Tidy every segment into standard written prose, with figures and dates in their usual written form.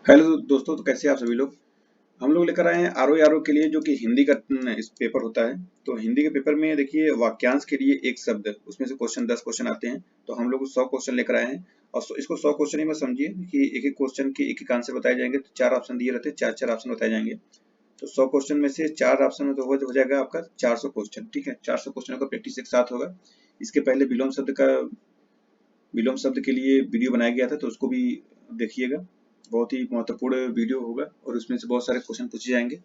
Hello दोस्तों, तो कैसे हैं आप सभी लोग। हम लोग लेकर आए हैं आर ओ के लिए, जो कि हिंदी का इस पेपर होता है। तो हिंदी के पेपर में देखिए, वाक्यांश के लिए एक शब्द, उसमें से क्वेश्चन 10 क्वेश्चन आते हैं। तो हम लोग 100 क्वेश्चन लेकर आए हैं और इसको 100 क्वेश्चन ही में समझिए कि एक एक क्वेश्चन के एक एक आंसर बताए जाएंगे। तो 4 ऑप्शन दिए रहते हैं, 4 4 ऑप्शन बताए जाएंगे। तो 100 क्वेश्चन में से 4 ऑप्शन में तो हो जाएगा आपका 400 क्वेश्चन। ठीक है, 400 क्वेश्चनों का प्रैक्टिस एक साथ होगा। इसके पहले विलोम शब्द के लिए वीडियो बनाया गया था, तो उसको भी देखिएगा। बहुत ही महत्वपूर्ण वीडियो होगा और उसमें से बहुत सारे क्वेश्चन पूछे जाएंगे।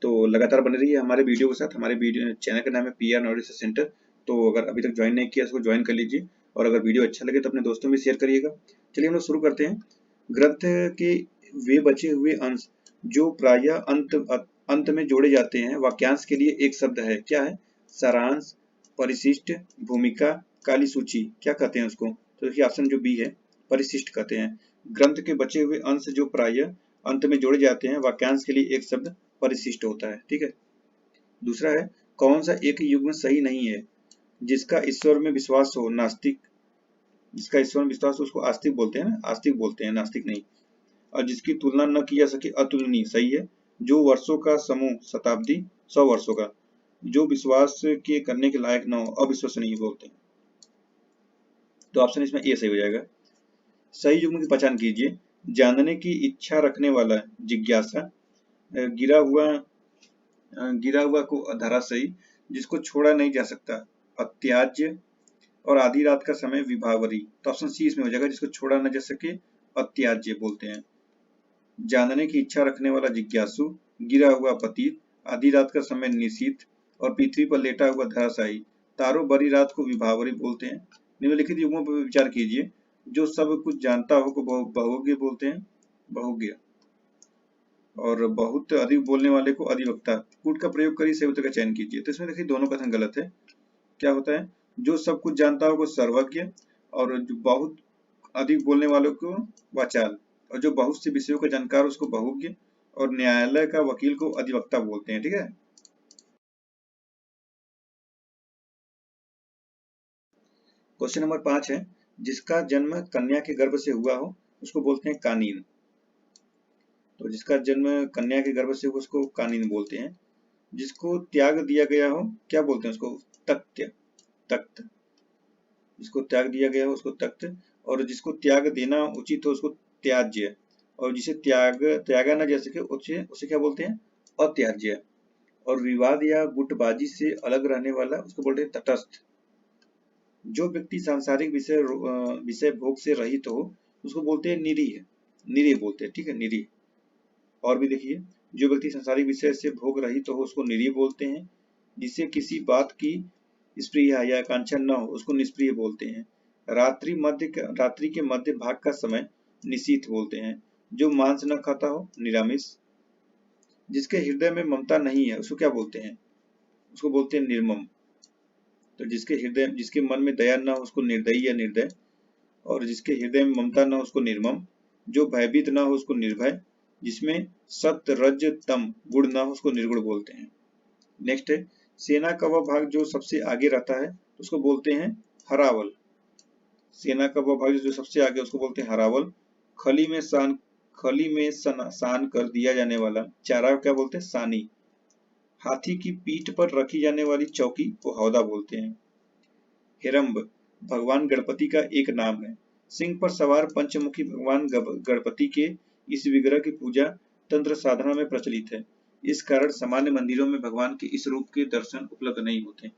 तो लगातार बने रहिए हमारे वीडियो के साथ। हमारे वीडियो चैनल का नाम है PR नॉलेज सेंटर। तो अगर अभी तक ज्वाइन नहीं किया उसको ज्वाइन कर लीजिए, और अगर वीडियो अच्छा लगे तो अपने दोस्तों में शेयर करिएगा। चलिए हम लोग शुरू करते हैं। ग्रंथ के वे बचे हुए अंश जो प्रायः अंत में जोड़े जाते हैं, वाक्यांश के लिए एक शब्द है। क्या है? सारांश, परिशिष्ट, भूमिका, काली सूची। क्या कहते हैं उसको? तो देखिए ऑप्शन जो बी है, परिशिष्ट कहते हैं। ग्रंथ के बचे हुए अंश जो प्रायः अंत में जोड़े जाते हैं, वाक्यांश के लिए एक शब्द परिशिष्ट होता है। ठीक है। दूसरा है, कौन सा एक युग्म सही नहीं है? जिसका ईश्वर में विश्वास हो नास्तिक, जिसका ईश्वर में विश्वास हो उसको आस्तिक बोलते हैं ना, आस्तिक बोलते हैं, नास्तिक नहीं। और जिसकी तुलना न की जा सके अतुलनीय, सही है। जो वर्षों का समूह शताब्दी, 100 वर्षों का, जो विश्वास के करने के लायक न हो अविश्वसनीय बोलते हैं। तो ऑप्शन इसमें ए सही हो जाएगा। सही युग्म की पहचान कीजिए। जानने की इच्छा रखने वाला, जिज्ञासा। गिरा हुआ को धराशायी, जिसको छोड़ा नहीं जा सकता, अत्याज्य। और आधी रात का समय विभावरी। तो ऑप्शन सी इसमें हो जाएगा, जिसको छोड़ा न जा सके अत्याज्य बोलते हैं। जानने की इच्छा रखने वाला जिज्ञासु, गिरा हुआ पतित, आधी रात का समय निशीथ, और पृथ्वी पर लेटा हुआ धराशायी। तारो बड़ी रात को विभावरी बोलते हैं। निम्नलिखित युग्मों पर विचार कीजिए। जो सब कुछ जानता हो को बहुज्ञ बोलते हैं, बहुज्ञ। और बहुत अधिक बोलने वाले को अधिवक्ता। कूट का प्रयोग करिए, सही उत्तर का चयन कीजिए। तो इसमें देखिए दोनों कथन गलत है। क्या होता है? जो सब कुछ जानता हो को सर्वज्ञ, और जो बहुत अधिक बोलने वालों को वाचाल, और जो बहुत से विषयों का जानकार उसको बहुज्ञ, और न्यायालय का वकील को अधिवक्ता बोलते हैं। ठीक है। क्वेश्चन नंबर 5 है, जिसका जन्म कन्या के गर्भ से हुआ हो उसको बोलते हैं कानीन। तो जिसका जन्म कन्या के गर्भ से हो उसको कानीन बोलते हैं। जिसको त्याग दिया गया हो क्या बोलते हैं उसको? तख्त। तख्त। जिसको त्याग दिया गया हो उसको तख्त। और जिसको त्याग देना उचित हो उसको त्याज्य। और जिसे त्यागा न जा सके उसे उसे क्या बोलते हैं? अत्याज्य। और विवाद या गुटबाजी से अलग रहने वाला उसको बोलते हैं तटस्थ। जो व्यक्ति सांसारिक विषय भोग से रहित हो उसको बोलते हैं निरीह। निरीह बोलते हैं। ठीक है, निरीह। और भी देखिए, जो व्यक्ति सांसारिक विषय से भोग रहित हो उसको निरीह बोलते हैं। जिसे किसी बात की स्प्रिया या आकांक्षा न हो उसको निष्प्रिय बोलते हैं। रात्रि के मध्य भाग का समय निशीथ बोलते हैं। जो मांस न खाता हो निरामिष। जिसके हृदय में ममता नहीं है उसको क्या बोलते हैं? उसको बोलते हैं निर्मम। तो जिसके मन में दया न हो उसको निर्दयी या निर्दय। और जिसके हृदय में ममता न हो उसको निर्मम। जो भयभीत न हो उसको निर्भय। जिसमें सत्य रज तम गुण न हो उसको निर्गुण बोलते हैं। नेक्स्ट है, सेना का वह भाग जो सबसे आगे रहता है उसको बोलते हैं हरावल। सेना का वह भाग जो सबसे आगे उसको बोलते हैं हरावल। खली में सान कर दिया जाने वाला चारा क्या बोलते हैं? सानी। हाथी की पीठ पर रखी जाने वाली चौकी को हौदा बोलते हैं। हिरंब भगवान गणपति का एक नाम है। सिंह पर सवार पंचमुखी भगवान गणपति के इस विग्रह की पूजा तंत्र साधना में प्रचलित है। इस कारण सामान्य मंदिरों में भगवान के इस रूप के दर्शन उपलब्ध नहीं होते।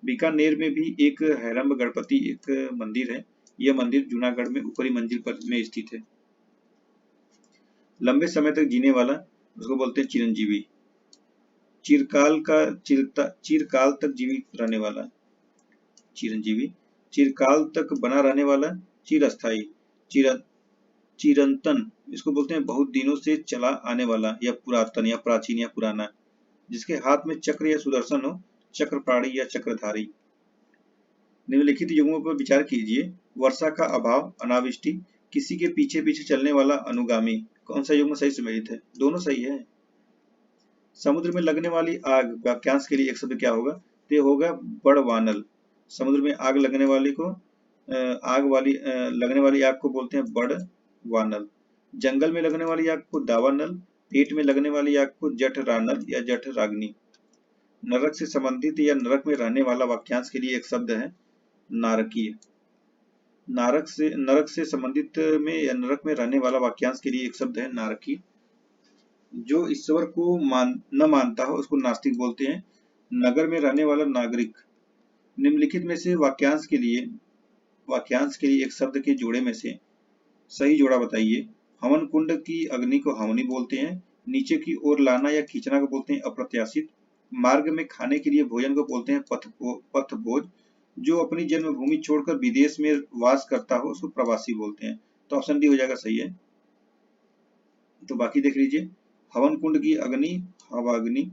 बीकानेर में भी एक हिरंब गणपति एक मंदिर है। यह मंदिर जूनागढ़ में ऊपरी मंजिल पर में स्थित है। लंबे समय तक जीने वाला उसको बोलते हैं चिरंजीवी। चिरकाल तक जीवित रहने वाला चिरंजीवी। चिरकाल तक बना रहने वाला चिरस्थायी। चिरंतन इसको बोलते हैं बहुत दिनों से चला आने वाला, या पुरातन या प्राचीन या पुराना। जिसके हाथ में चक्र या सुदर्शन हो, चक्रपाणी या चक्रधारी। निम्नलिखित युग्मों पर विचार कीजिए। वर्षा का अभाव अनावृष्टि, किसी के पीछे पीछे चलने वाला अनुगामी। कौन सा युग्म सही सुमेलित है? दोनों सही है। समुद्र में लगने वाली आग, वाक्यांश के लिए एक शब्द क्या होगा? तो ये होगा बड़वानल। समुद्र में आग लगने वाली को लगने वाली आग को बोलते हैं बड़वानल। जंगल में लगने वाली आग को दावानल, पेट में लगने वाली आग को जठरानल या जठराग्नि। नरक से संबंधित या नरक में रहने वाला वाक्यांश के लिए एक शब्द है नारकीय। नरक से संबंधित में या नरक में रहने वाला वाक्यांश के लिए एक शब्द है नारकीय। जो ईश्वर को न मानता हो उसको नास्तिक बोलते हैं। नगर में रहने वाला नागरिक। निम्नलिखित में से वाक्यांश के लिए एक शब्द के जोड़े में से सही जोड़ा बताइए। हवन कुंड की अग्नि को हवनी बोलते हैं। नीचे की ओर लाना या खींचना को बोलते हैं अप्रत्याशित। मार्ग में खाने के लिए भोजन को बोलते हैं पथभोज। जो अपनी जन्मभूमि छोड़कर विदेश में वास करता हो उसको प्रवासी बोलते हैं। तो ऑप्शन डी हो जाएगा सही है। तो बाकी देख लीजिए। हवन कुंड की अग्नि हवाग्नि,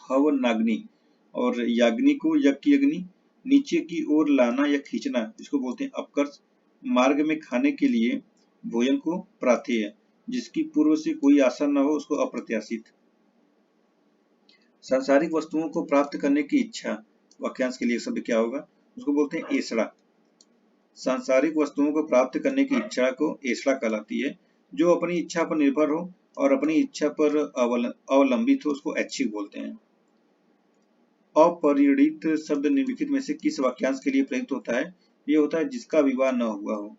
हवनाग्नि, और याग्नि को यज्ञ की अग्नि। नीचे की ओर लाना या खींचना इसको बोलते हैं अपकर्ष। मार्ग में खाने के लिए भोजन को प्राथेय। जिसकी पूर्व से कोई आशा न हो उसको अप्रत्याशित। सांसारिक वस्तुओं को प्राप्त करने की इच्छा वाक्यांश के लिए शब्द क्या होगा? उसको बोलते हैं ऐसड़ा। सांसारिक वस्तुओं को प्राप्त करने की इच्छा को ऐसड़ा कहलाती है। जो अपनी इच्छा पर निर्भर हो और अपनी इच्छा पर अवलंबित हो उसको ऐच्छिक बोलते हैं। अपरिणित शब्द निम्नलिखित में से किस वाक्यांश के लिए प्रयुक्त होता है? ये होता है जिसका विवाह न हुआ हो।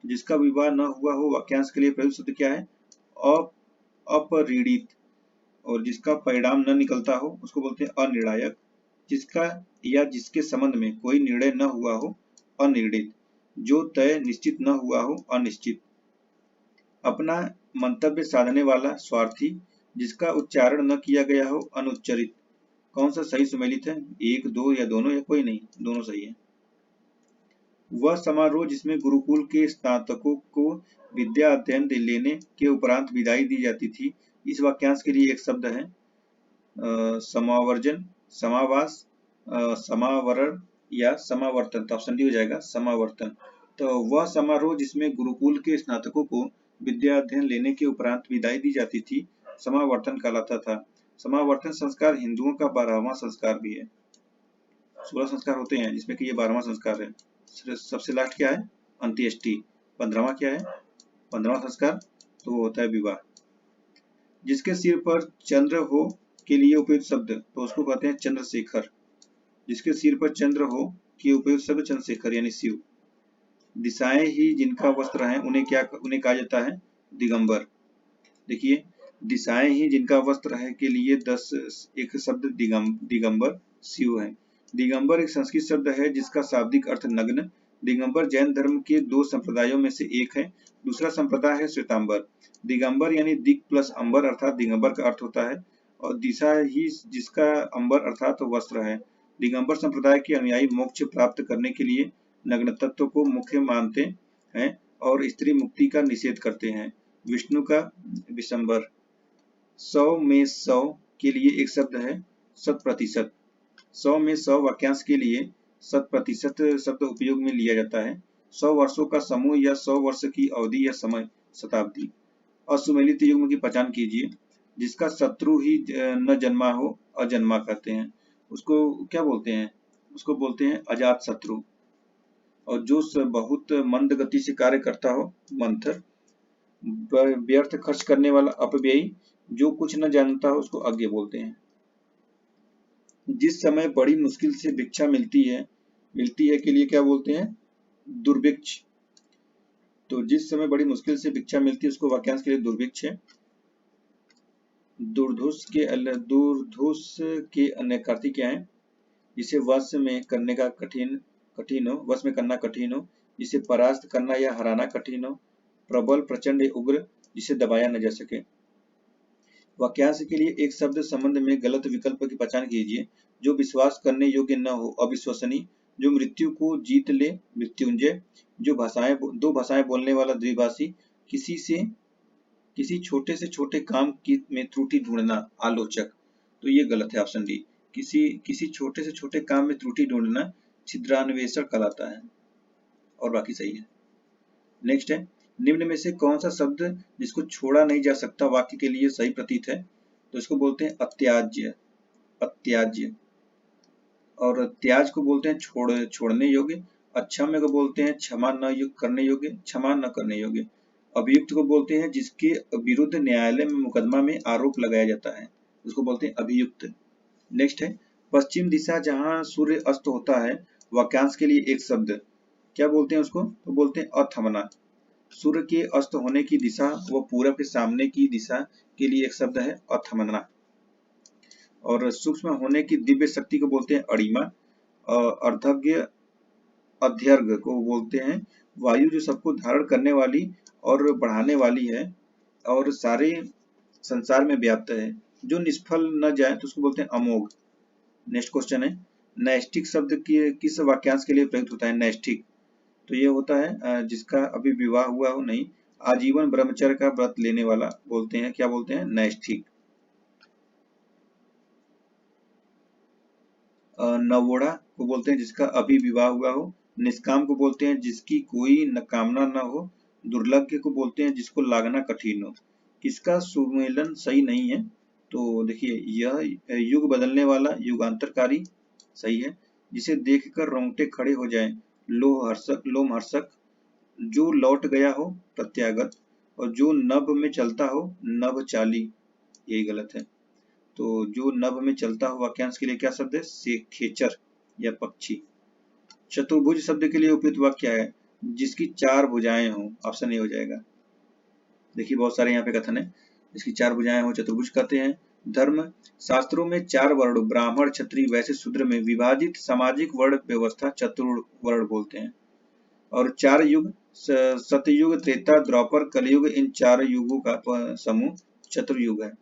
जिसका विवाह न हुआ हो वाक्यांश के लिए प्रयुक्त शब्द क्या है? अपरिणित। और जिसका परिणाम न निकलता हो उसको बोलते हैं अनिर्णायक। जिसका या जिसके संबंध में कोई निर्णय न हुआ हो अनिर्णित। जो तय निश्चित न हुआ हो अनिश्चित। अपना मंतव्य साधने वाला स्वार्थी। जिसका उच्चारण न किया गया हो अनुच्चरित। कौन सा सही सुमेलित है? एक, दो या दोनों या कोई नहीं? दोनों सही है। वह समारोह जिसमें गुरुकुल के स्नातकों को विद्या अध्ययन लेने के उपरांत विदाई दी जाती थी। इस वाक्यांश के लिए एक शब्द है समावर्जन, समावास, समावरण या समावर्तन। तो ऑप्शन डी हो जाएगा समावर्तन। तो वह समारोह जिसमें गुरुकुल के स्नातकों को विद्या अध्ययन लेने के उपरांत विदाई दी जाती थी समावर्तन कहलाता था। समावर्तन संस्कार हिंदुओं का 12वां संस्कार भी है। 16 संस्कार होते हैं जिसमें कि ये 12वां संस्कार है। सबसे लास्ट क्या है? अंत्येष्टि। 15वां क्या है? 15वां संस्कार तो वो होता है विवाह। जिसके सिर पर चंद्र हो के लिए उपयुक्त शब्द तो उसको कहते हैं चंद्रशेखर। जिसके सिर पर चंद्र हो के उपयुक्त शब्द चंद्रशेखर यानी शिव। दिशाएं ही जिनका वस्त्र है उन्हें कहा जाता है दिगंबर। देखिए, दिशाएं ही जिनका वस्त्र है के लिए 10 एक शब्द दिगंबर शिव है। दिगंबर एक संस्कृत शब्द है जिसका शाब्दिक अर्थ नग्न। दिगंबर जैन धर्म के 2 संप्रदायों में से एक है। दूसरा संप्रदाय है श्वेतांबर। दिगंबर यानी दिग प्लस अंबर अर्थात दिगंबर का अर्थ होता है और दिशा ही जिसका अंबर अर्थात वस्त्र है। दिगंबर संप्रदाय के अनुयायी मोक्ष प्राप्त करने के लिए नग्न तत्व को मुख्य मानते हैं और स्त्री मुक्ति का निषेध करते हैं। विष्णु का विशंबर। 100 में 100 के लिए एक शब्द है 100%। 100 में 100 वाक्यांश के लिए 100% शब्द उपयोग में लिया जाता है। 100 वर्षों का समूह या 100 वर्ष की अवधि या समय शताब्दी। असुमेलित युग्म की पहचान कीजिए। जिसका शत्रु ही न जन्मा हो अजन्मा कहते हैं। उसको क्या बोलते हैं? उसको बोलते हैं अजात शत्रु। और जो बहुत मंद गति से कार्य करता हो मंथर। व्यर्थ खर्च करने वाला अपव्ययी। जो कुछ न जानता हो उसको अज्ञ बोलते हैं। जिस समय बड़ी मुश्किल से भिक्षा मिलती है के लिए क्या बोलते हैं? दुर्भिक्ष। तो जिस समय बड़ी मुश्किल से भिक्षा मिलती है उसको वाक्यांश के लिए दुर्भिक्ष है। दुर्धुष के अन्य कार्तिक क्या है? जिसे वश में करने का कठिन हो, वश में करना कठिन हो। जिसे परास्त करना या हराना कठिन हो। प्रबल, प्रचंड, उग्र, जिसे दबाया न जा सके। वाक्यांश के लिए एक शब्द संबंध में गलत विकल्प की पहचान कीजिए। जो विश्वास करने योग्य न हो अविश्वसनीय। जो मृत्यु को जीत ले मृत्युंजय। जो दो भाषाएं बोलने वाला द्विभाषी। किसी छोटे से छोटे काम में त्रुटि ढूंढना आलोचक। तो ये गलत है ऑप्शन डी। किसी छोटे से छोटे काम में त्रुटि ढूंढना छिद्रान्वेषण कहलाता है और बाकी सही है। नेक्स्ट है निम्न में से कौन सा शब्द जिसको छोड़ा नहीं जा सकता वाक्य के लिए सही प्रतीत है? तो इसको बोलते हैं अत्याज्य। अत्याज्य। और त्याज को बोलते हैं छोड़ने योग्य। अक्षम्य को बोलते हैं क्षमा न करने योग्य, क्षमा न करने योग्य। अभियुक्त को बोलते हैं जिसके विरुद्ध न्यायालय में मुकदमा में आरोप लगाया जाता है, उसको बोलते हैं अभियुक्त। नेक्स्ट है पश्चिम दिशा जहां सूर्य अस्त होता है, वाक्यांश के लिए एक शब्द क्या बोलते हैं उसको, तो बोलते हैं अथमना। सूर्य के अस्त होने की दिशा व पूरब के सामने की दिशा के लिए एक शब्द है अथमना। और सूक्ष्म होने की दिव्य शक्ति को बोलते हैं अणिमा। अर्धज्ञ अध्यर्घ को बोलते हैं वायु जो सबको धारण करने वाली और बढ़ाने वाली है और सारे संसार में व्याप्त है, जो निष्फल न जाए तो उसको बोलते हैं अमोघ। नेक्स्ट क्वेश्चन है नैष्ठिक शब्द किस वाक्यांश के लिए प्रयुक्त होता है। नैष्ठिक तो ये होता है जिसका अभी विवाह हुआ हो नहीं, आजीवन ब्रह्मचर्य का व्रत लेने वाला बोलते हैं, क्या बोलते हैं, नैष्ठिक। नवोढ़ा को बोलते हैं जिसका अभी विवाह हुआ हो। निष्काम को बोलते हैं जिसकी कोई न कामना न हो। दुर्लभ को बोलते हैं जिसको लागना कठिन हो। किसका सुमेलन सही नहीं है, तो देखिए यह युग बदलने वाला युगांतरकारी सही है। जिसे देखकर रोंगटे खड़े हो जाएं, लोमहर्षक। जो लौट गया हो प्रत्यागत, और जो नभ में चलता हो नभचाली, यही गलत है। तो जो नभ में चलता हो वाक्यांश के लिए क्या शब्द है, से खेचर या पक्षी। चतुर्भुज शब्द के लिए उपयुक्त वाक्य है जिसकी चार भुजाएं हो, ऑप्शन ए हो जाएगा। देखिए बहुत सारे यहाँ पे कथन है, जिसकी चार भुजाएं हो चतुर्भुज कहते हैं। धर्म शास्त्रों में चार वर्ण ब्राह्मण क्षत्रिय वैश्य शूद्र में विभाजित सामाजिक वर्ण व्यवस्था चतुर्वर्ण बोलते हैं। और चार युग सतयुग त्रेता द्वापर कलयुग, इन चार युगों का समूह चतुर्युग है।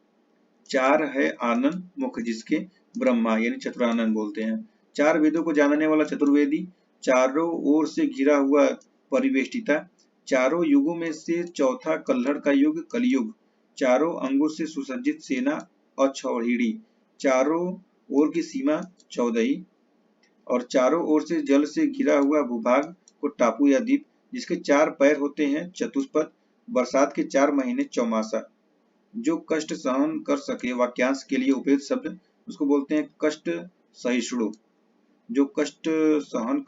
चार है आनंद मुख जिसके ब्रह्मा यानी चतुरानंद बोलते हैं। चार वेदों को जानने वाला चतुर्वेदी। चारों ओर से घिरा हुआ परिवेष्टिता। चारों युगों में से चौथा कल्हड़ का युग कलयुग। चारों अंगों से सुसज्जित सेना अक्षौहिणी। चारों ओर की सीमा चौदही। और चारों ओर से जल से घिरा हुआ भूभाग को टापू या द्वीप, जिसके चार पैर होते हैं चतुष्पद। बरसात के 4 महीने चौमासा। जो कष्ट सहन कर सके वाक्यांश के लिए उपयुक्त शब्द उसको बोलते हैं कष्ट सहिष्णु। जो कष्ट सहन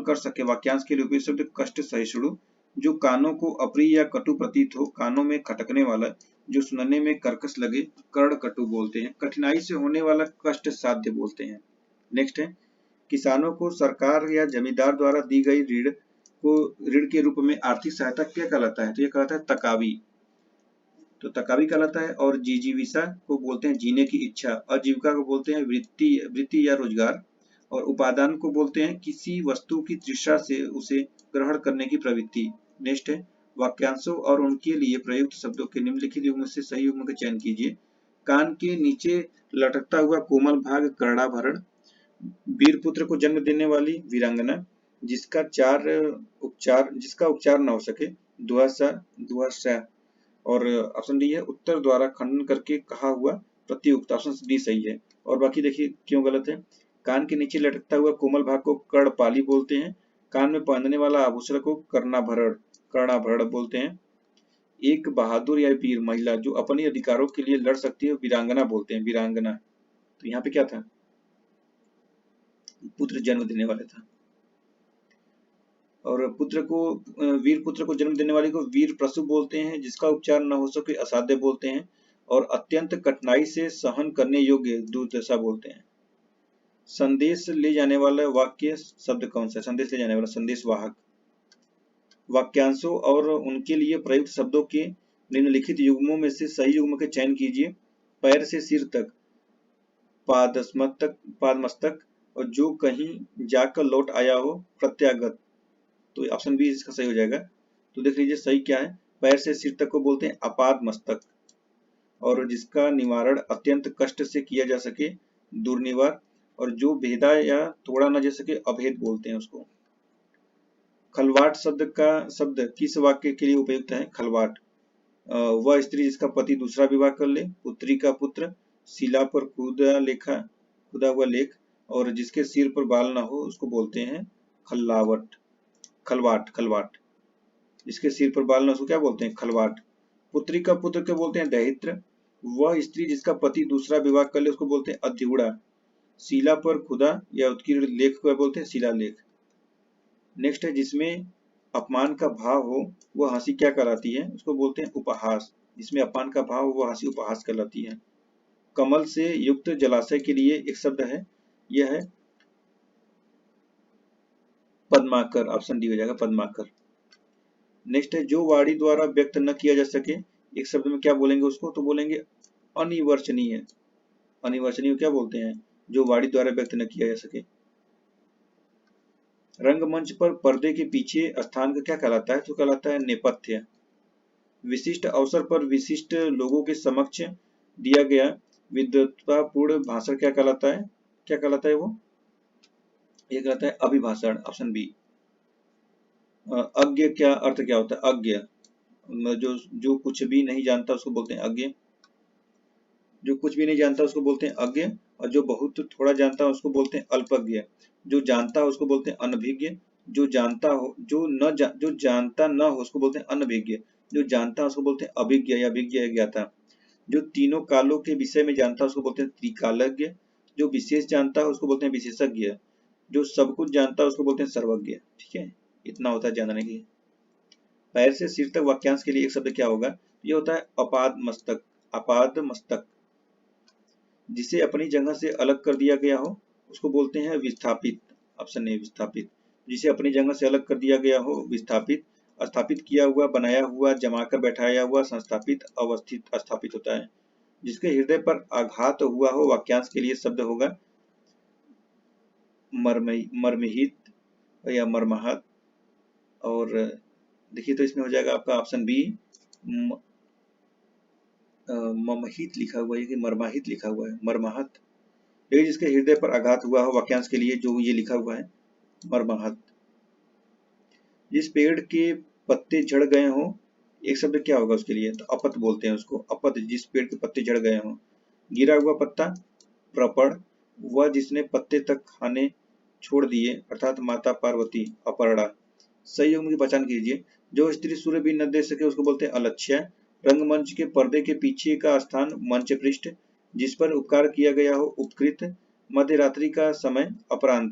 कर सके वाक्यांश के लिए उपयुक्त शब्द कष्ट सहिष्णु। जो कानों को अप्रिय या कटु प्रतीत हो, कानों में खटकने वाला, जो सुनने में कर्कश लगे, कर्ण कटु बोलते हैं। कठिनाई से होने वाला कष्ट साध्य बोलते हैं। नेक्स्ट है किसानों को सरकार या जमींदार द्वारा दी गई ऋण के रूप में आर्थिक सहायता क्या कहलाता है, तो ये कहलाता है तकावी। तो तकावी कहलाता है। और जिजीविका को बोलते हैं जीने की इच्छा। आजीविका को बोलते हैं वृत्ति या रोजगार। और उपादान को बोलते हैं किसी वस्तु की तृष्णा से उसे ग्रहण करने की प्रवृत्ति। नेक्स्ट है वाक्यांशों और उनके लिए प्रयुक्त शब्दों के निम्नलिखित युग्म से सही युग्म का चयन कीजिए। कान के नीचे लटकता हुआ कोमल भाग कर्णाभरण। वीरपुत्र को जन्म देने वाली वीरांगना। जिसका उपचार न हो सके दुहासा। और ऑप्शन डी है उत्तर द्वारा खंडन करके कहा हुआ प्रत्युक्त, ऑप्शन डी सही है। और बाकी देखिए क्यों गलत है। कान के नीचे लटकता हुआ कोमल भाग को कर्णपाली बोलते हैं। कान में पहनने वाला आभूषण को कर्णाभरण बोलते हैं। एक बहादुर या वीर महिला जो अपने अधिकारों के लिए लड़ सकती है वीरांगना बोलते हैं, वीरांगना। तो यहाँ पे क्या था, पुत्र जन्म देने वाला था। और वीर पुत्र को जन्म देने वाले को वीर प्रसू बोलते हैं। जिसका उपचार न हो सके असाध्य बोलते हैं। और अत्यंत कठिनाई से सहन करने योग्य दुर्दशा बोलते हैं। संदेश ले जाने वाला वाक्य शब्द कौन सा है, संदेश ले जाने वाला, संदेश वाहक। वाक्यांशों और उनके लिए प्रयुक्त शब्दों के निम्नलिखित युग्मों में से सही युग्म के चयन कीजिए। पैर से सिर तक, पादमस्तक, और जो कहीं जाकर लौट आया हो प्रत्यागत। तो ऑप्शन बी इसका सही हो जाएगा। तो देख लीजिए सही क्या है, पैर से सिर तक को बोलते हैं अपाद मस्तक। और जिसका निवारण अत्यंत कष्ट से किया जा सके दुर्निवार। और जो भेदा या तोड़ा न जा सके अभेद बोलते हैं उसको। खलवाट शब्द किस वाक्य के लिए उपयुक्त है। खलवाट वह स्त्री जिसका पति दूसरा विवाह कर ले, पुत्री का पुत्र, शिला पर खुदा हुआ लेख, और जिसके सिर पर बाल न हो उसको बोलते हैं खलवाट। जिसके सिर पर बाल न हो उसको क्या बोलते हैं, खलवाट। पुत्री का पुत्र क्या बोलते हैं, दहित्र। वह स्त्री जिसका पति दूसरा विवाह कर ले उसको बोलते हैं अध्युड़ा। शिला पर खुदा या उत्कीर्ण लेख को बोलते हैं शिलालेख। नेक्स्ट है जिसमें अपमान का भाव हो वह हंसी क्या कहलाती है? उसको बोलते हैं उपहास। जिसमें अपमान का भाव हो वह हंसी उपहास कहलाती है। कमल से युक्त जलाशय के लिए एक शब्द है, यह है पद्माकर। ऑप्शन डी हो जाएगा पद्माकर। नेक्स्ट है जो वाणी द्वारा व्यक्त न किया जा सके, एक शब्द में क्या बोलेंगे उसको? तो बोलेंगे अनिवर्चनीय। अनिवर्चनीय क्या बोलते हैं? जो वाणी द्वारा व्यक्त न किया जा सके। रंगमंच पर पर्दे के पीछे स्थान का क्या कहलाता है? तो कहलाता है नेपथ्य। विशिष्ट अवसर पर विशिष्ट लोगों के समक्ष दिया गया विद्वत्तापूर्ण भाषण क्या कहलाता है? क्या कहलाता है वो? ये कहलाता है अभिभाषण। Option B. अज्ञ क्या अर्थ क्या होता है? अज्ञ जो कुछ भी नहीं जानता उसको बोलते हैं अज्ञ। जो कुछ भी नहीं जानता उसको बोलते हैं अज्ञ, और जो बहुत थोड़ा जानता है उसको बोलते हैं अल्पज्ञ। जो जानता है उसको बोलते हैं अनभिज्ञ। जो जानता हो जो जानता न हो उसको बोलते हैं अनभिज्ञ। जो जानता है उसको बोलते हैं अभिज्ञ या अभिज्ञ ज्ञाता। जो तीनों कालों के विषय में जानता है उसको बोलते हैं त्रिकालज्ञ। जो विशेष जानता है उसको बोलते हैं विशेषज्ञ। जो सब कुछ जानता है उसको बोलते हैं सर्वज्ञ। ठीक है, इतना होता है जानने की। पैर से सिर तक वाक्यांश के लिए एक शब्द क्या होगा? ये होता है अपाद मस्तक। अपाद मस्तक। जिसे अपनी जगह से अलग कर दिया गया हो उसको बोलते हैं विस्थापित। ऑप्शन ए विस्थापित। जिसे अपनी जगह से अलग कर दिया गया हो विस्थापित। स्थापित किया हुआ, बनाया हुआ, जमाकर बैठाया हुआ, संस्थापित, अवस्थित, स्थापित होता है। जिसके हृदय पर आघात हुआ हो वाक्यांश के लिए शब्द होगा मर्महित या मर्माहत। और देखिए तो इसमें हो जाएगा आपका ऑप्शन बी ममहित लिखा हुआ है कि मर्माहित लिखा हुआ है? मर्माहत। लेकिन जिसके हृदय पर आघात हुआ हो वाक्यांश के लिए जो ये लिखा हुआ है मर्माहत। जिस पेड़ के पत्ते झड़ गए हो एक शब्द क्या होगा उसके लिए? तो अपत बोलते हैं उसको। अपत, जिस पेड़ के पत्ते झड़ गए हो। गिरा हुआ पत्ता प्रपड़। वह जिसने पत्ते तक खाने छोड़ दिए अर्थात माता पार्वती अपरड़ा। सही योग की पहचान कीजिए। जो स्त्री सूर्य भी न दे सके उसको बोलते हैं अलक्ष्य। रंगमंच के पर्दे के पीछे का स्थान मंच पृष्ठ। जिस पर उपकार किया गया हो उपकृत। मध्य रात्रि का समय अपराह्न।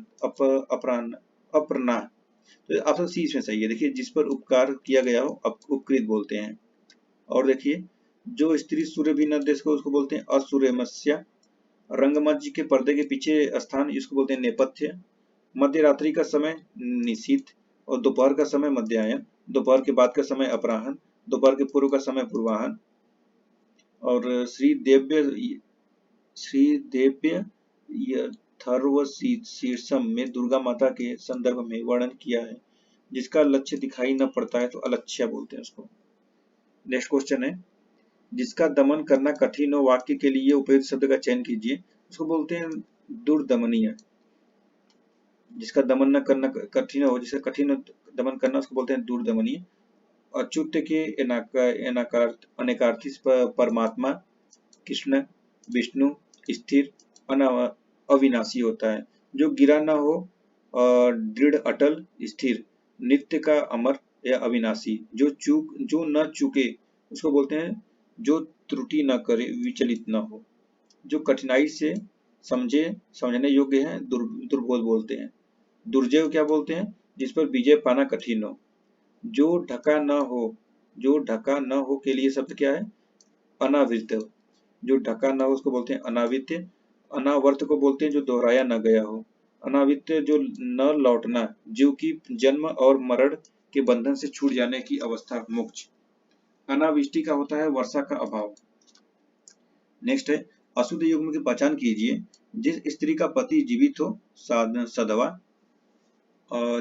तो ऑप्शन सी इसमें सही है। देखिए जिस पर उपकार किया गया हो उपकृत बोलते हैं। और देखिए जो स्त्री सूर्य भी न दे सके उसको बोलते हैं असूर्यमस्या। रंगमंच के पर्दे के पीछे स्थान इसको बोलते हैं नेपथ्य। मध्य रात्रि का समय निशीथ और दोपहर का समय मध्याह्न। दोपहर के बाद का समय अपराह्न। दोपहर के पूर्व का समय पूर्वाह्न। और श्रीदेव्य थर्व शीर्षम में दुर्गा माता के संदर्भ में वर्णन किया है। जिसका लक्ष्य दिखाई न पड़ता है तो अलक्ष्य बोलते हैं उसको। नेक्स्ट क्वेश्चन है जिसका दमन करना कठिन हो वाक्य के लिए उपयुक्त शब्द का चयन कीजिए। उसको बोलते हैं दुर्दमनीय। जिसका दमन न करना कठिन हो, जिसका कठिन दमन करना उसको बोलते हैं दुर्दमनीय। अच्युत के अनेकार्थी परमात्मा कृष्ण विष्णु स्थिर अविनाशी होता है। जो गिरा न हो दृढ़ अटल स्थिर नित्य का अमर या अविनाशी। जो न चूके उसको बोलते हैं जो त्रुटि न करे विचलित न हो। जो कठिनाई से समझने योग्य है दुर्बोध बोलते हैं। दुर्जय क्या बोलते हैं? जिस पर विजय पाना कठिन हो। जो ढका न हो के लिए शब्द क्या है? अनावृत। जो ढका न हो उसको बोलते हैं अनावृत। अनावर्त को बोलते हैं जो दोहराया न गया हो। अनावृत जो न लौटना, जीव की जन्म और मरण के बंधन से छूट जाने की अवस्था मोक्ष। अनावृष्टि का होता है वर्षा का अभाव। नेक्स्ट है अशुद्ध युग्म की पहचान कीजिए। जिस स्त्री का पति जीवित हो सधवा,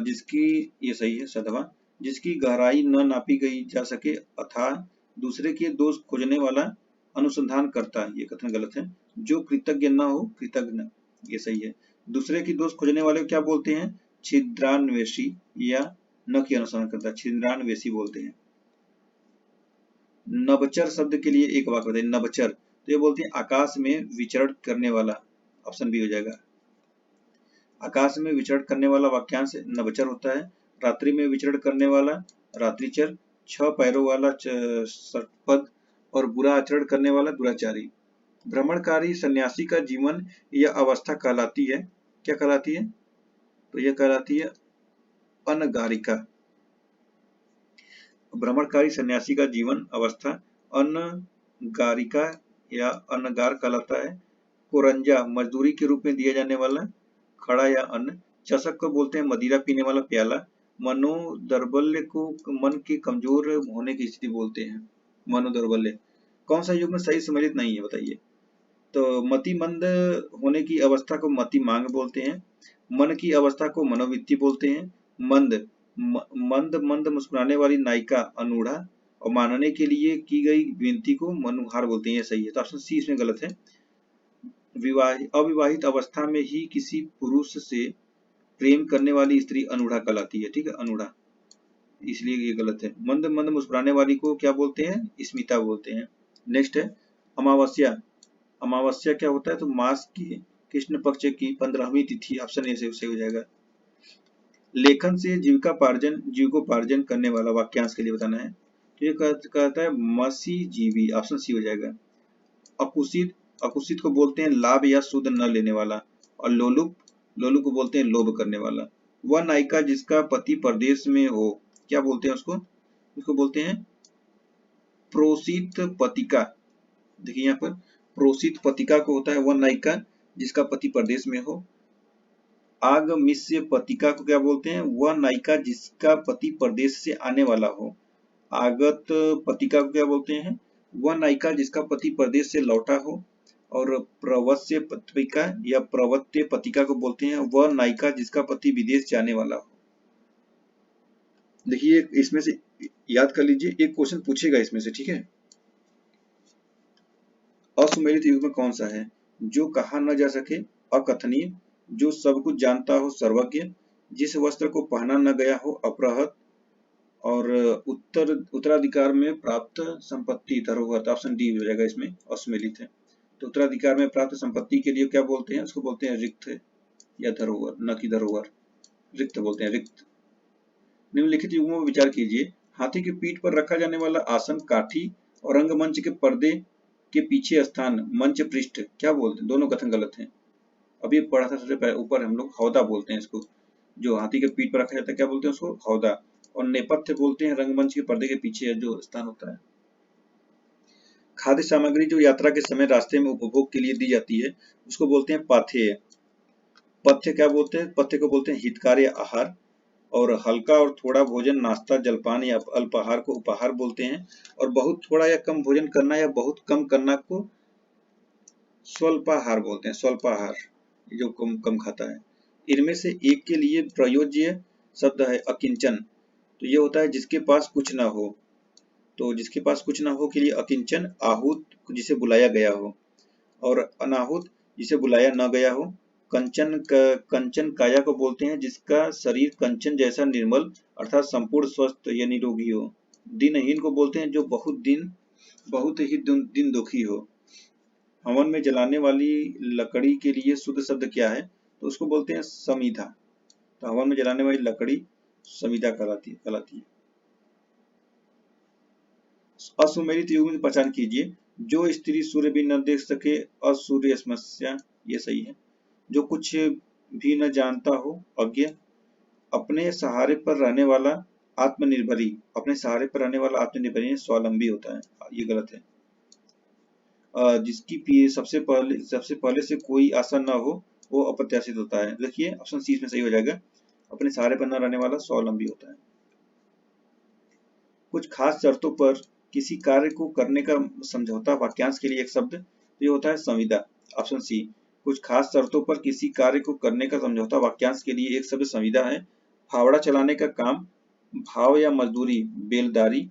जिसकी ये सही है सधवा। जिसकी गहराई न नापी गई जा सके अथाह दूसरे के दोष खोजने वाला अनुसंधान करता है, ये कथन गलत है। जो कृतज्ञ न हो कृतज्ञ, ये सही है। दूसरे की दोष खोजने वाले को क्या बोलते हैं? छिद्रान्वेषी या न की अनुसंधान करता, छिद्रान्वेषी बोलते हैं। नभचर शब्द के लिए एक वाक्य बताइए। नभचर तो ये बोलते हैं आकाश में विचरण करने वाला। ऑप्शन बी हो जाएगा। आकाश में विचरण करने वाला वाक्यांश नभचर होता है। रात्रि में विचरण करने वाला रात्रिचर। 6 पैरों वाला षट्पद और बुरा आचरण करने वाला दुराचारी। भ्रमणकारी सन्यासी का जीवन या अवस्था कहलाती है, क्या कहलाती है? तो यह कहलाती है अनगारिका। भ्रमणकारी सन्यासी का जीवन अवस्था अन्नगारिका या अन्नगार कहलाता है। कोरंजा मजदूरी के रूप में दिया जाने वाला खड़ा या अन्न। चषक को बोलते हैं मदिरा पीने वाला प्याला। मनोदौर्बल्य को मन के कमजोर होने की स्थिति बोलते हैं। मनोदौर्बल्य कौन सा युग्म सही सम्मिलित नहीं है बताइए? तो मतिमंद होने की अवस्था को मतिमांग बोलते हैं। मन की अवस्था को मनोवृत्ति बोलते हैं। मंद मंद मंद मुस्कुराने वाली नायिका अनूढ़ा और मानने के लिए की गई विनती को मनुहार बोलते हैं। ये सही है, तो ऑप्शन सी इसमें गलत है। अविवाहित अवस्था में ही किसी पुरुष से प्रेम करने वाली स्त्री अनूढ़ा कहलाती है। ठीक है, अनूढ़ा, इसलिए ये गलत है। मंद मंद मुस्कुराने वाली को क्या बोलते हैं? स्मिता बोलते हैं। नेक्स्ट है अमावस्या। अमावस्या क्या होता है? तो मास की कृष्ण पक्ष की 15वीं तिथि। ऑप्शन ए से हो जाएगा। लेखन से जीविकोपार्जन करने वाला वाक्यांश के लिए बताना है, तो ये कहता है मसी जीवी। ऑप्शन सी हो जाएगा। अकुशित अकुशित को बोलते हैं लाभ या सुध न लेने वाला। और लोलुप को बोलते हैं लोभ करने वाला। वह नायिका जिसका पति परदेश में हो, क्या बोलते हैं उसको बोलते हैं प्रोसित पतिका। देखिए यहाँ पर प्रोसित पतिका को होता है वह नायिका जिसका पति परदेश में हो। आगमिष्य पतिका को क्या बोलते हैं? वह नायिका जिसका पति परदेश से आने वाला हो। आगत पतिका को क्या बोलते हैं? वह नायिका जिसका पति परदेश से लौटा हो। और प्रवस्य पतिका या प्रवत्य पतिका को बोलते हैं वह नायिका जिसका पति विदेश जाने वाला हो। देखिए इसमें से याद कर लीजिए, एक क्वेश्चन पूछेगा इसमें से, ठीक है। असुमेलित युग्म कौन सा है? जो कहा न जा सके, अकथनीय, जो सब कुछ जानता हो, सर्वज्ञ, जिस वस्त्र को पहना न गया हो, अपहृत, और उत्तराधिकार में प्राप्त संपत्ति, धरोहर। ऑप्शन डी हो जाएगा इसमें, असुमेलित है। तो उत्तराधिकार में प्राप्त संपत्ति के लिए क्या बोलते हैं? उसको बोलते हैं रिक्त या धरोहर, न कि धरोहर, रिक्त बोलते हैं, रिक्त। निम्नलिखित युग्मों पर विचार कीजिए। हाथी की पीठ पर रखा जाने वाला आसन काठी और रंगमंच के पर्दे के पीछे स्थान मंच पृष्ठ, क्या बोलते हैं? दोनों कथन गलत हैं। अभी पढ़ा था सबसे ऊपर, हम लोग हौदा बोलते हैं इसको। जो हाथी के पीठ पर रखा जाता है क्या बोलते हैं उसको? हौदा। और नेपथ्य बोलते हैं रंगमंच के पर्दे के पीछे जो स्थान होता है। खाद्य सामग्री जो यात्रा के समय रास्ते में उपभोग के लिए दी जाती है उसको बोलते हैं पाथेय। पथ्य क्या बोलते हैं? पथ्य को बोलते हैं हितकार या आहार। और हल्का और थोड़ा भोजन नाश्ता, जलपान या अल्पाहार को उपहार बोलते हैं। और बहुत थोड़ा या कम भोजन करना या बहुत कम करना को स्वल्पाहार बोलते हैं। स्वल्पाहार जो कम कम खाता है। इनमें से एक के लिए प्रयोज्य शब्द है अकिंचन। तो ये होता है जिसके पास कुछ ना हो। तो जिसके पास कुछ ना हो के लिए अकिंचन। आहूत जिसे बुलाया गया हो। और अनाहुत जिसे बुलाया न गया हो। कंचन काया को बोलते हैं जिसका शरीर कंचन जैसा निर्मल अर्थात संपूर्ण स्वस्थ या निरोगी हो। दिनहीन को बोलते हैं जो बहुत ही दिन दुखी हो। हवन में जलाने वाली लकड़ी के लिए शुद्ध शब्द क्या है? तो उसको बोलते हैं समिधा। तो हवन में जलाने वाली लकड़ी समिधा कहलाती है। असुमेलित युग्म की पहचान कीजिए। जो स्त्री सूर्य भी न देख सके, असूर्य समस्या, ये सही है। जो कुछ भी न जानता हो, अज्ञ। अपने सहारे पर रहने वाला आत्मनिर्भरी। अपने सहारे पर रहने वाला आत्मनिर्भरी स्वावलंबी होता है, ये गलत है। जिसकी सबसे पहले से कोई आशा न हो वो अप्रत्याशित होता है। देखिए ऑप्शन सी इसमें सही हो जाएगा। अपने सहारे पर न रहने वाला स्वावलंबी होता है। कुछ खास शर्तों पर किसी कार्य को करने का समझौता वाक्यांश के लिए एक शब्द, तो ये होता है संविदा। Option C. कुछ खास शर्तों पर किसी कार्य को करने का समझौता वाक्यांश के लिए एक शब्द संविदा है। फावड़ा चलाने का काम, भाव या मजदूरी, बेलदारी।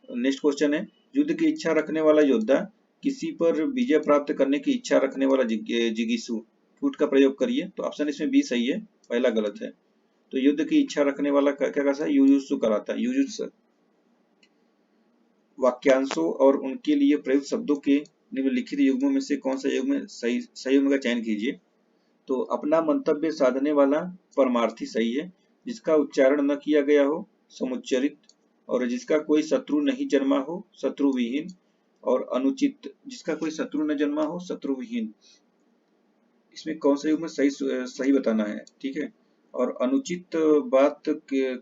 नेक्स्ट क्वेश्चन है युद्ध की इच्छा रखने वाला योद्धा, किसी पर विजय प्राप्त करने की इच्छा रखने वाला जिगीसु। फूट का प्रयोग करिए। तो ऑप्शन इसमें बी सही है, पहला गलत है। तो युद्ध की इच्छा रखने वाला क्या कहता है? युजुत्सु कराता है, युजुत्सु। वाक्यांशों और उनके लिए प्रयुक्त शब्दों के निम्नलिखित युग्मों में से कौन सा युग्म सही युग्म का चयन कीजिए। तो अपना मंतव्य साधने वाला परमार्थी सही है। जिसका उच्चारण न किया गया हो, समुच्चरित। और जिसका कोई शत्रु नहीं जन्मा हो, शत्रुविहीन। और अनुचित, जिसका कोई शत्रु न जन्मा हो, शत्रुविहीन। इसमें कौन सा युग्म सही बताना है, ठीक है। और अनुचित बात के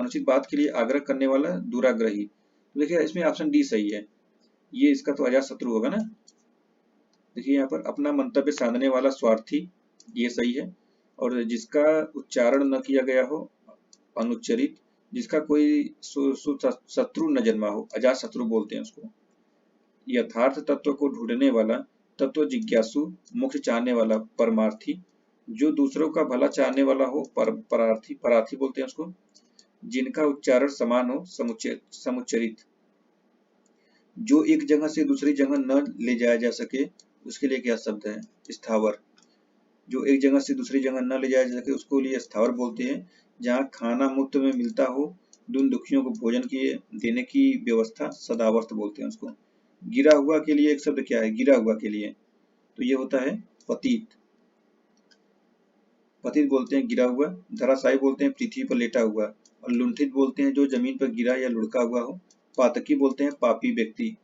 अनुचित बात के लिए आग्रह करने वाला दुराग्रही। तो देखिए इसमें ऑप्शन डी सही है, ये इसका तो अजातशत्रु होगा ना। देखिए यहाँ पर अपना मंतव्य साधने वाला स्वार्थी, ये सही है। और जिसका उच्चारण न किया गया हो अनुच्चरित, जिसका कोई शत्रु न जन्मा हो, अजातशत्रु बोलते हैं उसको। यथार्थ तत्व को ढूंढने वाला तत्व जिज्ञासु, मोक्ष चाहने वाला परमार्थी, जो दूसरों का भला चाहने वाला हो परार्थी, परार्थी बोलते हैं उसको। जिनका उच्चारण समान हो समुच्चरित, जो एक जगह से दूसरी जगह न ले जाया जा सके, उसके लिए क्या शब्द है? स्थावर। जो एक जगह से दूसरी जगह न ले जाया जा सके उसको लिए स्थावर बोलते हैं। जहाँ खाना मुफ्त में मिलता हो, दुन दुखियों को भोजन किए देने की व्यवस्था, सदावर्त बोलते हैं उसको। गिरा हुआ के लिए एक शब्द क्या है? गिरा हुआ के लिए तो ये होता है पतित। पतित बोलते हैं गिरा हुआ। धराशायी बोलते हैं पृथ्वी पर लेटा हुआ। और लुंठित बोलते हैं जो जमीन पर गिरा या लुढ़का हुआ हो। पातकी बोलते हैं पापी व्यक्ति।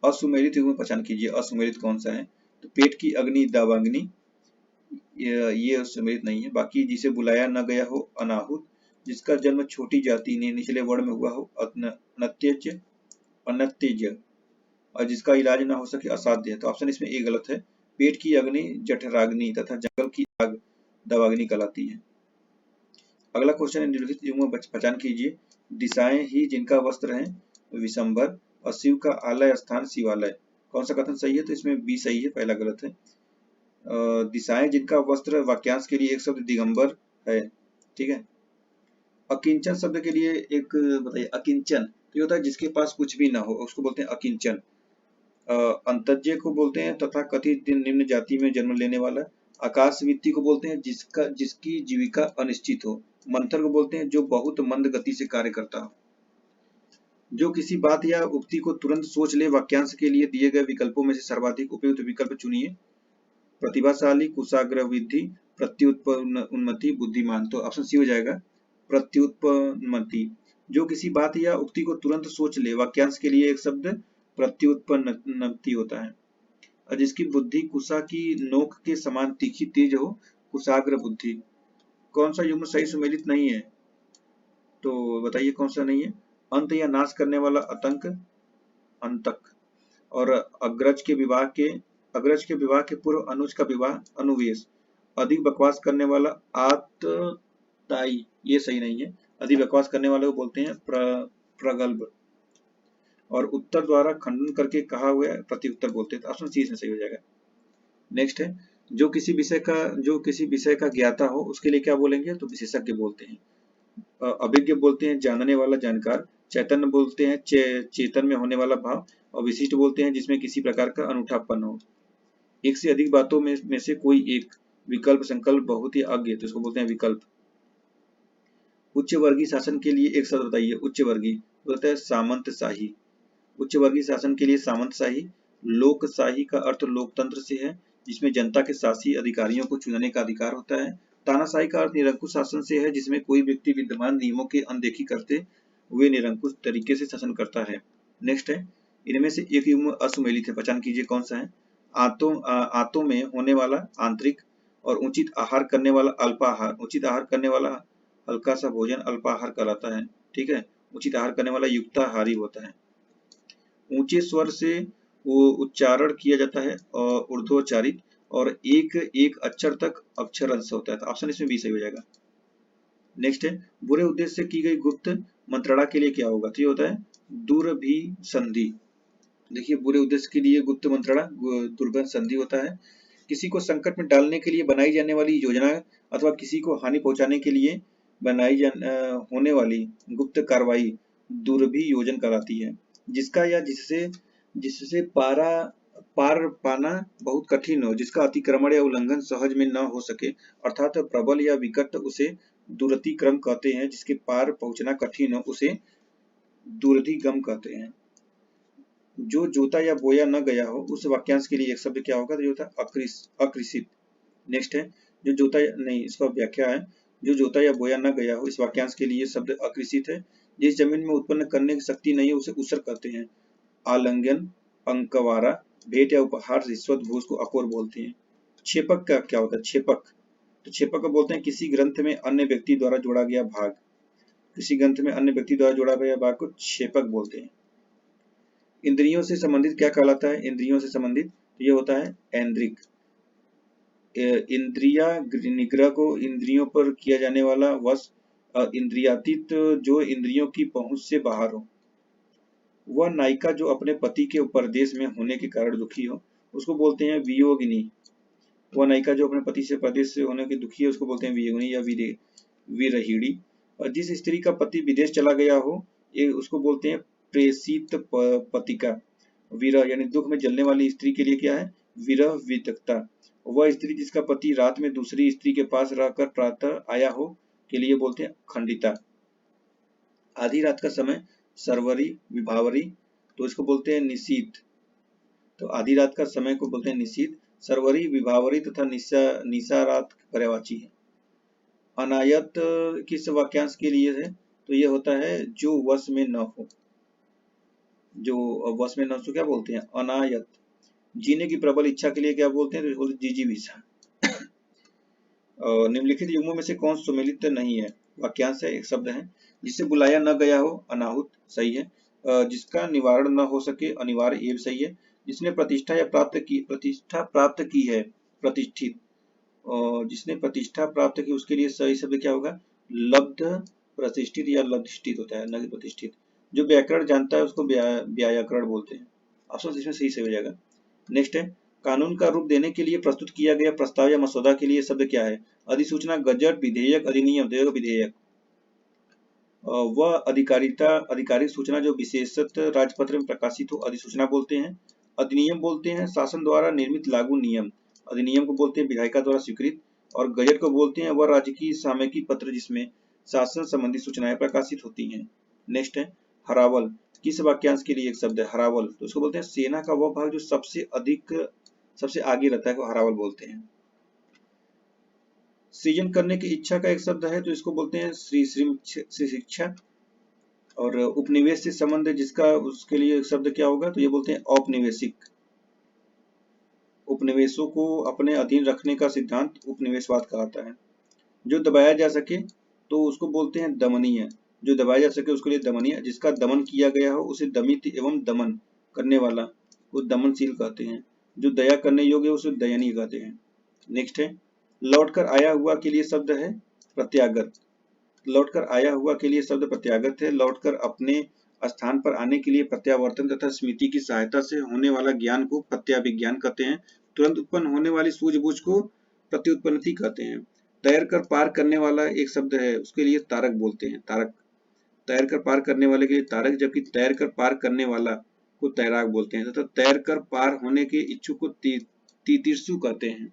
असुमेलित युग्म पहचान कीजिए, असुमेलित कौन सा है? तो पेट की अग्नि दावाग्नि, ये सुमेलित नहीं है। बाकी जिसे बुलाया न गया हो अनाहुत, जिसका जन्म छोटी जाति ने निचले वर्ण में हुआ हो अनत्यज, अनत्यज, और जिसका इलाज न हो सके असाध्य है। तो ऑप्शन इसमें ए गलत है। पेट की अग्नि जठराग्नि तथा जंगल की आग दावाग्नि कहलाती है। अगला क्वेश्चन है निम्नलिखित युग्म पहचान कीजिए। दिशाएं ही जिनका वस्त्र है विशंबर, और शिव का आलय स्थान शिवालय। कौन सा कथन सही है? तो इसमें बी सही है, पहला गलत है। दिशाएं जिनका वस्त्र वाक्यांश के लिए एक शब्द दिगंबर है, ठीक है। अकिंचन शब्द के लिए एक बताइए। अकिंचन तो ये होता है जिसके पास कुछ भी ना हो, उसको बोलते हैं अकिंचन। अंतज्य को बोलते हैं तथा कथित निम्न जाति में जन्म लेने वाला। आकाशवित्ती को बोलते हैं जिसकी जीविका अनिश्चित हो। मंथर को बोलते हैं जो बहुत मंद गति से कार्य करता हो। जो किसी बात या उक्ति को तुरंत सोच ले, वाक्यांश के लिए दिए गए विकल्पों में से सर्वाधिक उपयुक्त विकल्प चुनिए। प्रतिभाशाली, कुशाग्रविद्धि, प्रत्युत्पन्नमति, बुद्धिमान। तो ऑप्शन सी हो जाएगा प्रत्युत्पन्नमति। जो किसी बात या उक्ति को तुरंत सोच ले, वाक्यांश के लिए एक शब्द प्रत्युत्पन्नमति होता है। और जिसकी बुद्धि कुशा की नोक के समान तीखी तेज हो, कुशाग्र बुद्धि। कौन सा युग्म सही सुमेलित नहीं है? तो बताइए कौन सा नहीं है? अंत या नाश करने वाला आतंक, अंतक। और अग्रज के विवाह के पूर्व अनुज का विवाह, अनुवेश। अधिक बकवास करने वाला आतताई, ये सही नहीं है। अधिक बकवास करने वाले को बोलते हैं प्रगल्भ। और उत्तर द्वारा खंडन करके कहा हुआ प्रत्युत्तर बोलते हैं। तो ऑप्शन सी इसमें सही हो जाएगा। नेक्स्ट है जो किसी विषय का ज्ञाता हो उसके लिए क्या बोलेंगे? तो विशेषज्ञ बोलते हैं। अभिज्ञ बोलते हैं जानने वाला, जानकार। चैतन्य बोलते हैं चेतन में होने वाला भाव। और विशिष्ट बोलते हैं जिसमें किसी प्रकार का अनूठापन हो। एक से अधिक बातों में से कोई एक। विकल्प, संकल्प, बहुत ही अज्ञ, तो इसको बोलते हैं विकल्प। उच्च वर्गीय शासन के लिए एक शब्द बताइए। उच्च वर्गीय बोलते हैं सामंतशाही। उच्च वर्गीय शासन के लिए सामंतशाही। लोकशाही का अर्थ लोकतंत्र से है, जिसमें जनता के शासी अधिकारियों को चुनने का अधिकार होता है। तानाशाही का अर्थ निरंकुश शासन से है, जिसमें कोई व्यक्ति विद्यमान नियमों की अनदेखी करते हुए निरंकुश तरीके से शासन करता है। नेक्स्ट है इनमें से एक युग्म असुमेलित है, पहचान कीजिए कौन सा है? आंतों में होने वाला आंतरिक, और उचित आहार करने वाला अल्पाहार। उचित आहार करने वाला हल्का सा भोजन अल्पाहार कहलाता है, ठीक है। उचित आहार करने वाला युक्ताहारी होता है। ऊंचे स्वर से वो उच्चारण किया जाता है और ऊर्ध्वोच्चारित, और एक एक अक्षर तक अक्षर अंश होता है। तो ऑप्शन इसमें बी सही हो जाएगा। नेक्स्ट है बुरे उद्देश्य से की गई गुप्त मंत्रणा के लिए क्या होगा? तो ये होता है दुर्भिसंधि। देखिए बुरे उद्देश्य के लिए गुप्त मंत्रणा दुर्भिसंधि होता है। किसी को संकट में डालने के लिए बनाई जाने वाली योजना अथवा किसी को हानि पहुंचाने के लिए होने वाली गुप्त कार्रवाई दुर्भियोजन कहलाती है। जिसका या जिससे पार पाना बहुत कठिन हो, जिसका अतिक्रमण या उल्लंघन सहज में न हो सके, अर्थात प्रबल या विकट, उसे दुरतिक्रम कहते हैं। जिसके पार पहुंचना कठिन हो उसे दुर्धिगम कहते हैं। जो जोता या बोया न गया हो उस वाक्यांश के लिए एक शब्द क्या होगा? तो ये होता है अकृषित। नेक्स्ट है जो जोता नहीं, इसका व्याख्या है जो जोता या बोया न गया हो, इस वाक्यांश के लिए शब्द अकृषित है। जिस जमीन में उत्पन्न करने की शक्ति नहीं है उसे उसर कहते हैं। आलिंगन, अंकवारा, भेंट या उपहार, रिश्वत, घूस को अकोर बोलते हैं। छेपक का क्या होता है? छेपक तो छेपक को बोलते हैं किसी ग्रंथ में अन्य व्यक्ति द्वारा जोड़ा गया भाग। किसी ग्रंथ में अन्य व्यक्ति द्वारा जोड़ा गया वाक्य को क्षेपक बोलते हैं। इंद्रियों से संबंधित क्या कहलाता है? इंद्रियों से संबंधित तो ये होता है ऐन्द्रिक। इंद्रिया निग्रह को इंद्रियों पर किया जाने वाला वश, इंद्रियातीत जो इंद्रियों की पहुंच से बाहर हो। वह नायिका जो अपने पति के परदेश में होने के कारण दुखी हो उसको बोलते हैं वियोगिनी। वह नायिका जो अपने पति से परदेश से होने की दुखी है उसको बोलते हैं वियोगिनी या विरहिणी। और जिस स्त्री का पति विदेश चला गया हो ये उसको बोलते हैं प्रेषित पतिका। विरह यानी दुख में जलने वाली स्त्री के लिए क्या है? विरह वितक्ता। वह स्त्री जिसका पति रात में दूसरी स्त्री के पास रहकर प्रातः आया हो के लिए बोलते हैं खंडिता। आधी रात का समय सर्वरी विभावरी तो इसको बोलते हैं निशीथ। तो आधी रात का समय को बोलते हैं निशीथ। सर्वरी विभावरी तथा निशा रात पर्यायवाची है। अनायत किस वाक्यांश के लिए है? तो ये होता है जो वश में न हो। जो वश में न हो क्या बोलते हैं? अनायत। जीने की प्रबल इच्छा के लिए क्या बोलते हैं? तो बोलते हैं जिजीविषा। निम्नलिखित युग्मों में से कौन सुमेलित नहीं है? वाक्यांश है, एक शब्द है। जिससे बुलाया न गया हो अनाहुत, सही है। जिसका निवारण न हो सके अनिवार्य, ये भी सही है। जिसने प्रतिष्ठा प्राप्त की है प्रतिष्ठित। जिसने प्रतिष्ठा प्राप्त की उसके लिए सही शब्द क्या होगा? लब्ध प्रतिष्ठित या लब्धिष्ठित होता है, न कि प्रतिष्ठित। जो व्याकरण जानता है उसको व्याकरण बोलते हैं। ऑप्शन इसमें सही हो जाएगा। नेक्स्ट है कानून का रूप देने के लिए प्रस्तुत किया गया प्रस्ताव या मसौदा के लिए शब्द क्या है? अधिसूचना, गजट, विधेयक, अधिनियम, विधेयक। वह आधिकारिक सूचना जो विशेषतः राजपत्र में प्रकाशित हो अधिसूचना बोलते हैं। अधिनियम बोलते हैं शासन द्वारा निर्मित लागू नियम। अधिनियम को बोलते हैं विधायिका द्वारा स्वीकृत। और गजट को बोलते हैं वह राज्य की सामयिकी पत्र जिसमें शासन संबंधी सूचनाएं प्रकाशित होती हैं। नेक्स्ट है हरावल। किस वाक्यांश के लिए एक शब्द है हरावल? तो उसको बोलते हैं सेना का वह भाग जो सबसे आगे रहता है को हरावल बोलते हैं। सृजन करने की इच्छा का एक शब्द है तो इसको बोलते हैं श्री शिक्षा। और उपनिवेश से संबंध जिसका उसके लिए शब्द क्या होगा? तो ये बोलते हैं औपनिवेशिक। उपनिवेशों को अपने अधीन रखने का सिद्धांत उपनिवेशवाद कहलाता है। जो दबाया जा सके तो उसको बोलते हैं दमनीय। जो दबाया जा सके उसके लिए दमनीय। जिसका दमन किया गया हो उसे दमित एवं दमन करने वाला को दमनशील कहते हैं। जो दया करने योग्य उसे दयनीय कहते हैं। नेक्स्ट है लौटकर आया हुआ के लिए शब्द है प्रत्यागत। लौटकर आया हुआ के लिए शब्द प्रत्यागत है। लौटकर अपने स्थान पर आने के लिए प्रत्यावर्तन तथा स्मृति की सहायता से होने वाला ज्ञान को प्रत्याभिज्ञान कहते हैं। तुरंत उत्पन्न होने वाली सूझबूझ को प्रत्युत्पन्नति कहते हैं। तैर कर पार करने वाला एक शब्द है उसके लिए तारक बोलते हैं। तारक। तैर कर पार करने वाले के लिए तारक, जबकि तैर कर पार करने वाला को तैराक बोलते हैं तथा तैर कर पार होने के इच्छुक को तितिर्षु कहते हैं।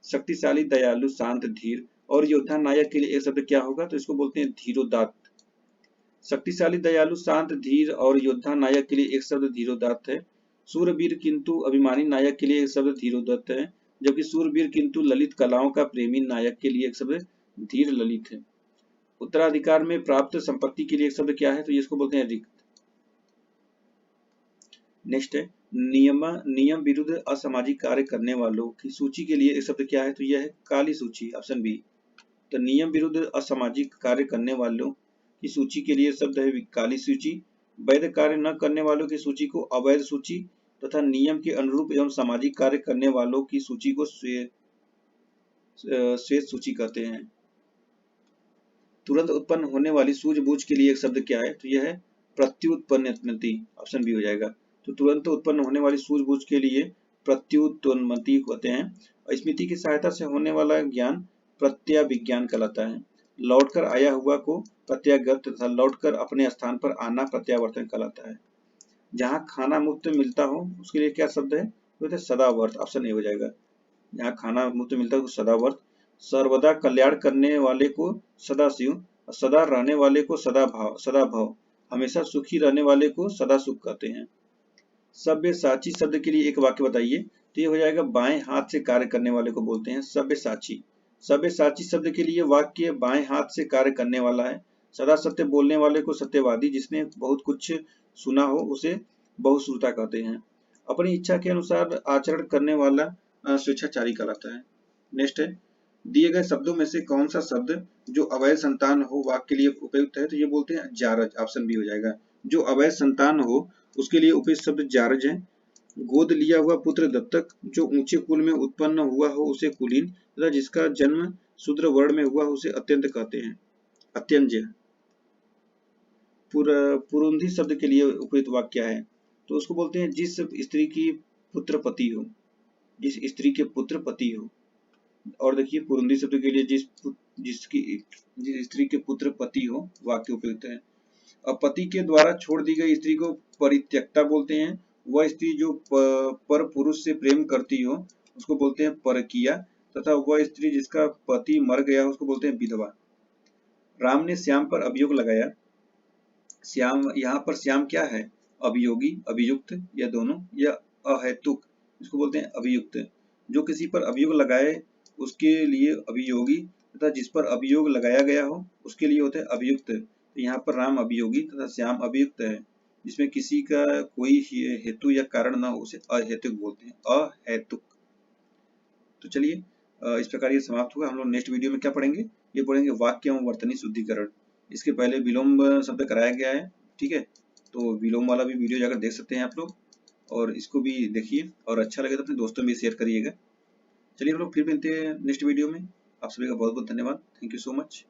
शक्तिशाली, दयालु, शांत, धीर और योद्धा नायक के लिए एक शब्द क्या होगा? तो इसको बोलते हैं धीरोदात्त। शक्तिशाली, दयालु, शांत, धीर और योद्धा नायक के लिए एक शब्द धीरोदात्त है। सूरवीर किंतु अभिमानी नायक के लिए एक शब्द धीरोदात्त है। जबकि सूरवीर किंतु ललित कलाओं का प्रेमी नायक के लिए एक शब्द धीर ललित है। उत्तराधिकार में प्राप्त संपत्ति के लिए एक शब्द क्या है? तो इसको बोलते हैं रिक्त। नेक्स्ट है नियम विरुद्ध असामाजिक कार्य करने वालों की सूची के लिए एक शब्द क्या है? तो यह है काली सूची, ऑप्शन बी। तो नियम विरुद्ध असामाजिक कार्य करने वालों की सूची के लिए शब्द है काली सूची। वैध कार्य न करने वालों की सूची को अवैध सूची तथा नियम के अनुरूप एवं सामाजिक कार्य करने वालों की सूची को श्वेत सूची कहते हैं। तुरंत उत्पन्न होने वाली सूझबूझ के लिए एक शब्द क्या है? तो यह है प्रत्युत्पन्नति, ऑप्शन बी हो जाएगा। तो तुरंत उत्पन्न होने वाली सूझबूझ के लिए प्रत्युत्पन्नति कहते हैं। और स्मृति की सहायता से होने वाला ज्ञान प्रत्याभिज्ञान कहलाता है। लौटकर आया हुआ को प्रत्यागत तथा लौटकर अपने स्थान पर आना प्रत्यावर्तन कहलाता है। जहाँ खाना मुफ्त मिलता हो उसके लिए क्या शब्द है? तो सदावर्त, ऑप्शन ए हो जाएगा। जहाँ खाना मुफ्त मिलता है सदावर्त। सर्वदा कल्याण करने वाले को सदाशिव, सदा रहने वाले को सदाभव, हमेशा सुखी रहने वाले को सदा सुख कहते हैं। सब्यसाची शब्द के लिए एक वाक्य बताइए। तो ये हो जाएगा बाएं हाथ से कार्य करने वाले को बोलते हैं सब्यसाची। सब्यसाची शब्द के लिए वाक्य बाएं हाथ से कार्य करने वाला है। सदा सत्य बोलने वाले को सत्यवादी, जिसने बहुत कुछ सुना हो उसे बहुश्रुता कहते हैं। अपनी इच्छा के अनुसार आचरण करने वाला स्वेच्छाचारी कहलाता है। नेक्स्ट है दिए गए शब्दों में से कौन सा शब्द जो अवैध संतान हो वाक्य के लिए उपयुक्त है, तो ये बोलते हैं जारज, ऑप्शन बी हो जाएगा। जो अवैध संतान हो उसके लिए उपयुक्त शब्द जारज है। गोद लिया हुआ पुत्र दत्तक, जो ऊंचे कुल में उत्पन्न हुआ हो उसे कुलीन, तथा जिसका जन्म शूद्र वर्ण में हुआ हो उसे अत्यंत कहते हैं, अत्यंज। पुरुंधी शब्द के लिए उपयुक्त वाक्य क्या है, तो उसको बोलते हैं जिस स्त्री की पुत्र पति हो, जिस स्त्री के पुत्र पति हो। और देखिए पुरुंधी शब्द के लिए जिस स्त्री के पुत्र पति हो वाक्य उपयुक्त है। अब पति के द्वारा छोड़ दी गई स्त्री को परित्यक्ता बोलते हैं। वह स्त्री जो पर पुरुष से प्रेम करती हो उसको बोलते हैं परकिया, तथा वह स्त्री जिसका पति मर गया उसको बोलते हैं विधवा। राम ने श्याम पर अभियोग लगाया। श्याम, यहाँ पर श्याम क्या है, अभियोगी, अभियुक्त या दोनों, या अहेतुक, इसको बोलते हैं अभियुक्त। जो किसी पर अभियोग लगाए उसके लिए अभियोगी, तथा जिस पर अभियोग लगाया गया हो उसके लिए होते हैं अभियुक्त। तो यहाँ पर राम अभियोगी तथा श्याम अभियुक्त है। जिसमें किसी का कोई हेतु या कारण न हो उसे अहेतुक बोलते हैं, अहेतुक। तो चलिए इस प्रकार ये समाप्त हुआ। हम लोग नेक्स्ट वीडियो में क्या पढ़ेंगे, ये पढ़ेंगे वाक्य एवं वर्तनी शुद्धिकरण। इसके पहले विलोम शब्द कराया गया है, ठीक है, तो विलोम वाला भी वीडियो जाकर देख सकते हैं आप लोग, और इसको भी देखिए, और अच्छा लगे तो अपने दोस्तों में शेयर करिएगा। चलिए हम लोग फिर मिलते हैं नेक्स्ट वीडियो में। आप सभी का बहुत बहुत धन्यवाद। Thank you so much.